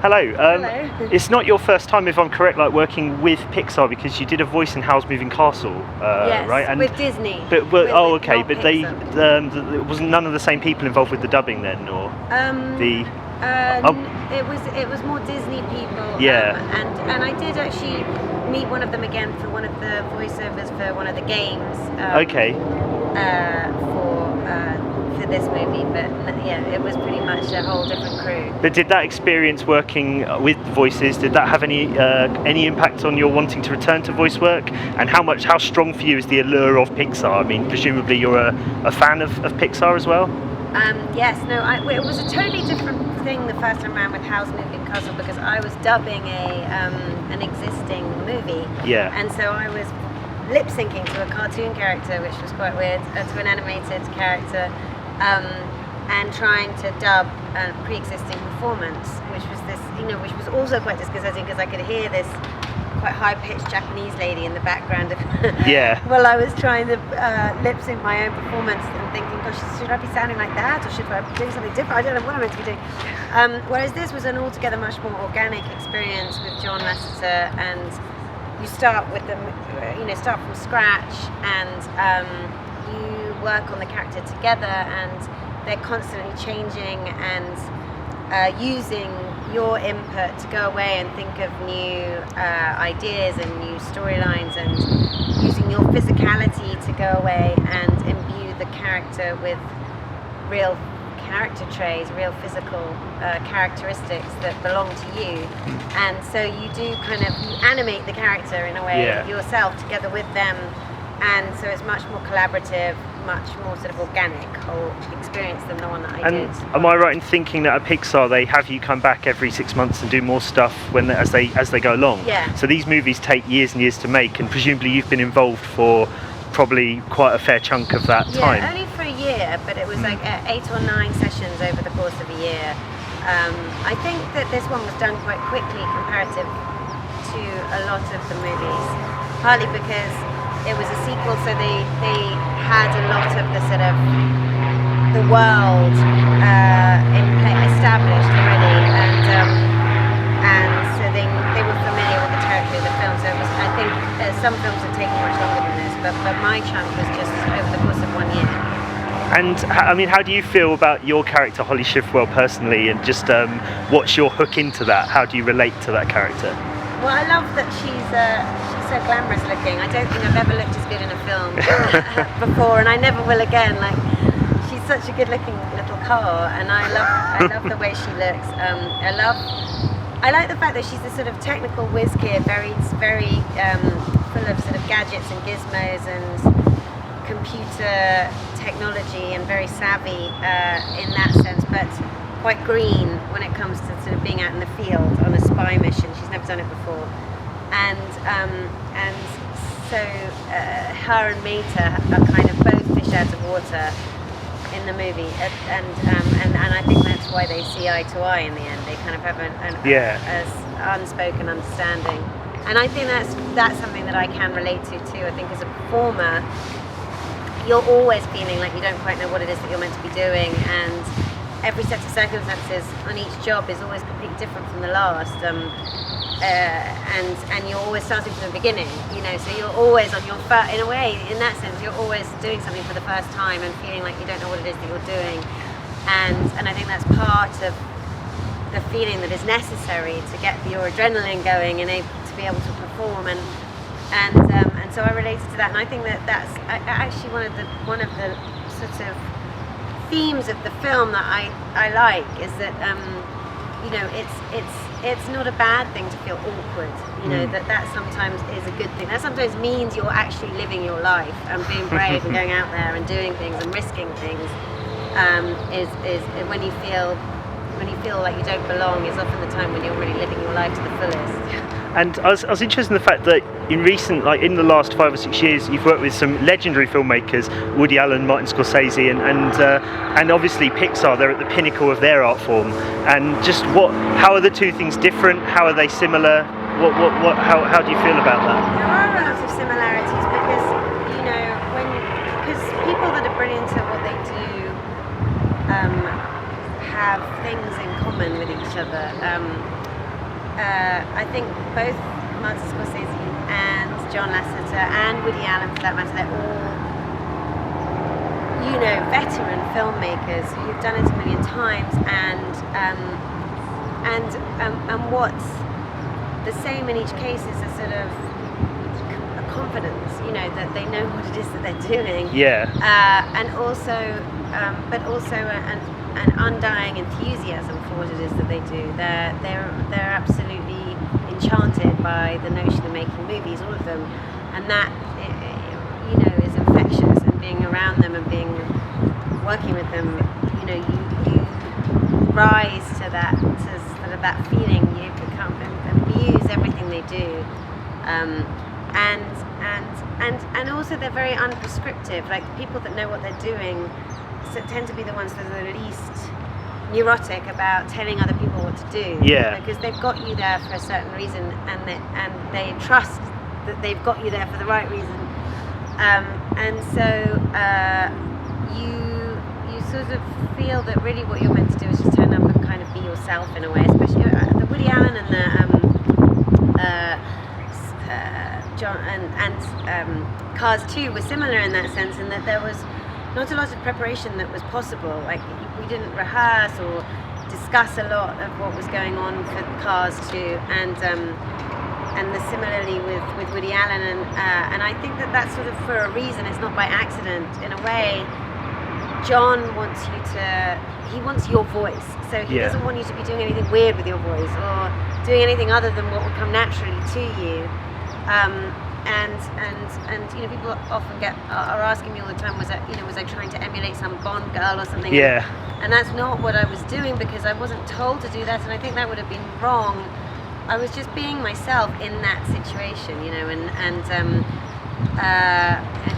Hello. Hello. It's not your first time, if I'm correct, like working with Pixar, because you did a voice in Howl's Moving Castle, yes, right? And with Disney. But with okay. not But Pixar. it wasn't none of the same people involved with the dubbing then, or It was more Disney people. Yeah. And I did actually meet one of them again for one of the voiceovers for one of the games. Okay. For this movie, but yeah, it was pretty much a whole different crew. But did that experience working with voices, did that have any impact on your wanting to return to voice work? And how strong for you is the allure of Pixar? I mean, presumably you're a fan of Pixar as well? Yes, no, it was a totally different thing the first time around with Howl's Moving Castle, because I was dubbing an existing movie. Yeah. And so I was lip syncing to a cartoon character, which was quite weird, to an animated character. And trying to dub a pre-existing performance, which was also quite disconcerting because I could hear this quite high-pitched Japanese lady in the background Yeah. while I was trying to lip sync my own performance and thinking, gosh, should I be sounding like that or should I be doing something different? I don't know what I'm meant to be doing. Whereas this was an altogether much more organic experience with John Lasseter, and you start with them, start from scratch, and you work on the character together, and they're constantly changing and using your input to go away and think of new ideas and new storylines, and using your physicality to go away and imbue the character with real character traits, real physical characteristics that belong to you. And so you do you animate the character in a way yourself together with them. And so it's much more collaborative, much more sort of organic whole experience than the one that I did. Am I right in thinking that at Pixar they have you come back every 6 months and do more stuff as they go along? Yeah. So these movies take years and years to make, and presumably you've been involved for probably quite a fair chunk of that time. Yeah, only for a year, but it was like 8 or 9 sessions over the course of a year. I think that this one was done quite quickly comparative to a lot of the movies, partly because it was a sequel, so they had a lot of the sort of the world established already, and so they were familiar with the territory of the film. So it was, I think some films had taken much longer than this, but my chunk was just over the course of 1 year. And I mean, how do you feel about your character, Holly Shiftwell, personally, and just what's your hook into that? How do you relate to that character? Well, I love that she's so glamorous looking. I don't think I've ever looked as good in a film before, and I never will again. Like, she's such a good looking little car, and I love the way she looks. I like the fact that she's a sort of technical whiz kid, very full of sort of gadgets and gizmos and computer technology, and very savvy in that sense, but quite green when it comes to sort of being out in the field on a spy mission. She's never done it before, and so her and Meta are kind of both fish out of water in the movie, and I think that's why they see eye to eye in the end. They kind of have an unspoken understanding, and I think that's something that I can relate to too. I think as a performer, you're always feeling like you don't quite know what it is that you're meant to be doing, and every set of circumstances on each job is always completely different from the last, and you're always starting from the beginning, so you're always on your in a way, in that sense, you're always doing something for the first time and feeling like you don't know what it is that you're doing, and I think that's part of the feeling that is necessary to get your adrenaline going and to be able to perform, and so I related to that, and I think that's actually one of the sort of themes of the film that I like, is that it's not a bad thing to feel awkward, that sometimes is a good thing. That sometimes means you're actually living your life and being brave and going out there and doing things and risking things. Is when you feel like you don't belong, is often the time when you're really living your life to the fullest. And I was interested in the fact that in the last 5 or 6 years, you've worked with some legendary filmmakers, Woody Allen, Martin Scorsese, and obviously Pixar. They're at the pinnacle of their art form. And just how are the two things different? How are they similar? How do you feel about that? There are a lot of similarities because people that are brilliant at what they do have things in common with each other. I think both Martin Scorsese and John Lasseter and Woody Allen, for that matter, they're all, you know, veteran filmmakers who've done it a million times, and what's the same in each case is a sort of a confidence, you know, that they know what it is that they're doing. Yeah. And also, but also an undying enthusiasm for what it is that they do. They're absolutely enchanted by the notion of making movies, all of them, and that, you know, is infectious. And being around them and working with them, you know, you rise to that, to sort of that feeling. You become abuse everything they do, and also they're very unprescriptive. Like, people that know what they're doing tend to be the ones that are the least neurotic about telling other people what to do. Yeah. Because they've got you there for a certain reason, and they trust that they've got you there for the right reason. And so you sort of feel that really what you're meant to do is just turn up and kind of be yourself in a way. Especially the Woody Allen and the John and Cars 2 were similar in that sense, in that there was not a lot of preparation that was possible. Like, we didn't rehearse or discuss a lot of what was going on for Cars 2, and similarly with Woody Allen, and I think that that's sort of for a reason. It's not by accident. In a way, John wants he wants your voice, so he doesn't want you to be doing anything weird with your voice or doing anything other than what would come naturally to you. And you know, people often are asking me all the time, was I trying to emulate some Bond girl or something? Yeah. And that's not what I was doing, because I wasn't told to do that, and I think that would have been wrong. I was just being myself in that situation, you know, I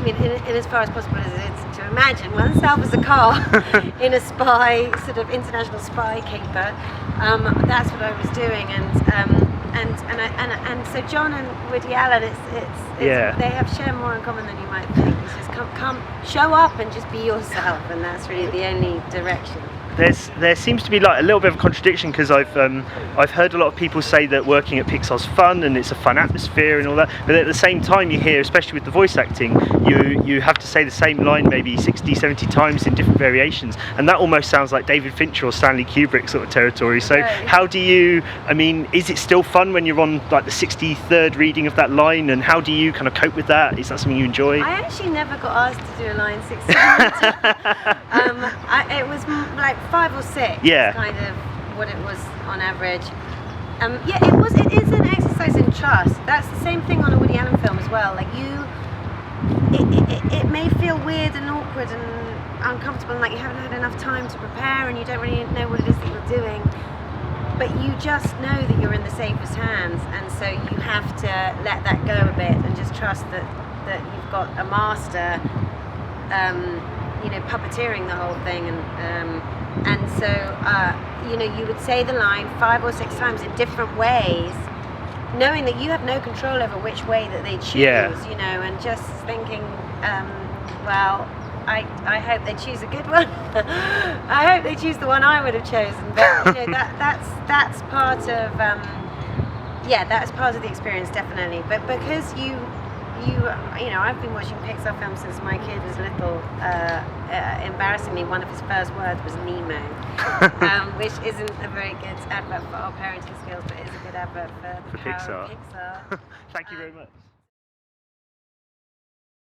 mean, in as far as possible as it's to imagine oneself as a car in a sort of international spy caper. That's what I was doing, and so John and Woody Allen, they share more in common than you might think. It's just come, show up and just be yourself, and that's really the only direction. There seems to be like a little bit of a contradiction, because I've heard a lot of people say that working at Pixar's fun and it's a fun atmosphere and all that, but at the same time you hear, especially with the voice acting, you have to say the same line maybe 60, 70 times in different variations, and that almost sounds like David Fincher or Stanley Kubrick sort of territory. So how do you, I mean, is it still fun when you're on like the 63rd reading of that line, and how do you kind of cope with that? Is that something you enjoy? I actually never got asked to do a line 60 times. It was like 5 or 6, kind of what it was on average. It is an exercise in trust. That's the same thing on a Woody Allen film as well. Like, it may feel weird and awkward and uncomfortable, and like you haven't had enough time to prepare and you don't really know what it is that you're doing, but you just know that you're in the safest hands, and so you have to let that go a bit and just trust that you've got a master, you know, puppeteering the whole thing, and so you know, you would say the line 5 or 6 times in different ways, knowing that you have no control over which way that they choose, you know, and just thinking, well, I hope they choose a good one. I hope they choose the one I would have chosen. But you know, that's part of that's part of the experience, definitely. But because you know, I've been watching Pixar films since my kid was little. Embarrassingly, one of his first words was Nemo, which isn't a very good advert for our parenting skills, but is a good advert for the power of Pixar. Thank you very much.